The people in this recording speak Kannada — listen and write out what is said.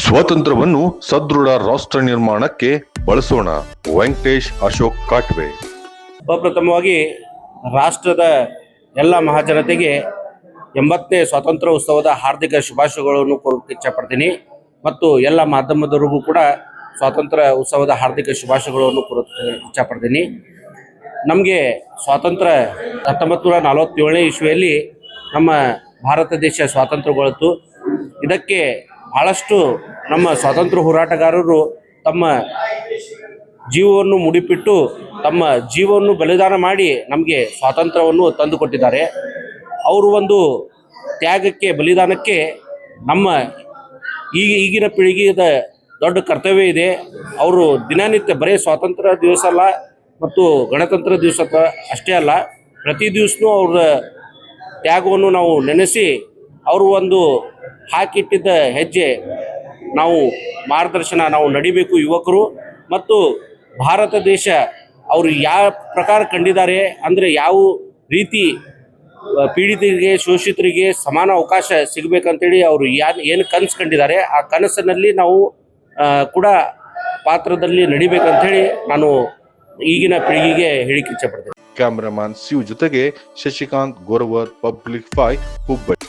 ಸ್ವಾತಂತ್ರ್ಯವನ್ನು ಸದೃಢ ರಾಷ್ಟ್ರ ನಿರ್ಮಾಣಕ್ಕೆ ಬಳಸೋಣ. ವೆಂಕಟೇಶ್ ಅಶೋಕ್ ಕಾಟ್ವೆ. ಪ್ರಪ್ರಥಮವಾಗಿ ರಾಷ್ಟ್ರದ ಎಲ್ಲ ಮಹಾಜನತೆಗೆ 80ನೇ ಸ್ವಾತಂತ್ರ್ಯ ಉತ್ಸವದ ಹಾರ್ದಿಕ ಶುಭಾಶಯಗಳನ್ನು ಕೋರಕ್ಕೆ ಇಚ್ಛಪಡ್ತೀನಿ ಮತ್ತು ಎಲ್ಲ ಮಾಧ್ಯಮದವರಿಗೂ ಕೂಡ ಸ್ವಾತಂತ್ರ್ಯ ಉತ್ಸವದ ಹಾರ್ದಿಕ ಶುಭಾಶಯಗಳನ್ನು ಕೋರಕ್ಕೆ ಇಚ್ಛಪಡ್ತೀನಿ. ನಮಗೆ ಸ್ವಾತಂತ್ರ್ಯ 1947ನೇ ಇಸ್ವಿಯಲ್ಲಿ ನಮ್ಮ ಭಾರತ ದೇಶ ಸ್ವಾತಂತ್ರ್ಯಗೊಳ್ತು. ಇದಕ್ಕೆ ಬಹಳಷ್ಟು ನಮ್ಮ ಸ್ವಾತಂತ್ರ್ಯ ಹೋರಾಟಗಾರರು ತಮ್ಮ ಜೀವವನ್ನು ಮುಡಿಪಿಟ್ಟು ತಮ್ಮ ಜೀವವನ್ನು ಬಲಿದಾನ ಮಾಡಿ ನಮಗೆ ಸ್ವಾತಂತ್ರ್ಯವನ್ನು ತಂದುಕೊಟ್ಟಿದ್ದಾರೆ. ಅವರು ಒಂದು ತ್ಯಾಗಕ್ಕೆ ಬಲಿದಾನಕ್ಕೆ ನಮ್ಮ ಈಗಿನ ಪೀಳಿಗೆಯ ದೊಡ್ಡ ಕರ್ತವ್ಯ ಇದೆ. ಅವರು ದಿನನಿತ್ಯ ಬರೀ ಸ್ವಾತಂತ್ರ್ಯ ದಿವಸ ಅಲ್ಲ ಮತ್ತು ಗಣತಂತ್ರ ದಿವಸ ಅಷ್ಟೇ ಅಲ್ಲ, ಪ್ರತಿ ದಿವಸನೂ ಅವರ ತ್ಯಾಗವನ್ನು ನಾವು ನೆನೆಸಿ ಅವರು ಒಂದು ಹಾಕಿಟ್ಟಿದ್ದ ಹೆಜ್ಜೆ ನಾವು ಮಾರ್ಗದರ್ಶನ ನಾವು ನಡಿಬೇಕು. ಯುವಕರು ಮತ್ತು ಭಾರತ ದೇಶ ಅವರು ಯಾವ ಪ್ರಕಾರ ಕಂಡಿದ್ದಾರೆ ಅಂದರೆ ಯಾವ ರೀತಿ ಪೀಡಿತರಿಗೆ ಶೋಷಿತರಿಗೆ ಸಮಾನ ಅವಕಾಶ ಸಿಗಬೇಕಂತೇಳಿ ಅವರು ಏನು ಕನಸು ಕಂಡಿದ್ದಾರೆ ಆ ಕನಸಿನಲ್ಲಿ ನಾವು ಕೂಡ ಪಾತ್ರದಲ್ಲಿ ನಡಿಬೇಕಂತೇಳಿ ನಾನು ಈಗಿನ ಪೀಳಿಗೆಗೆ ಹೇಳಿಕ್ಕೆ ಇಚ್ಛಪಡ್ತೇನೆ. ಕ್ಯಾಮರಾಮನ್ ಶಿವ್ ಜೊತೆಗೆ ಶಶಿಕಾಂತ್ ಗೋರವರ್, ಪಬ್ಲಿಕ್ 5 ಹುಬ್ಬಳ್ಳಿ.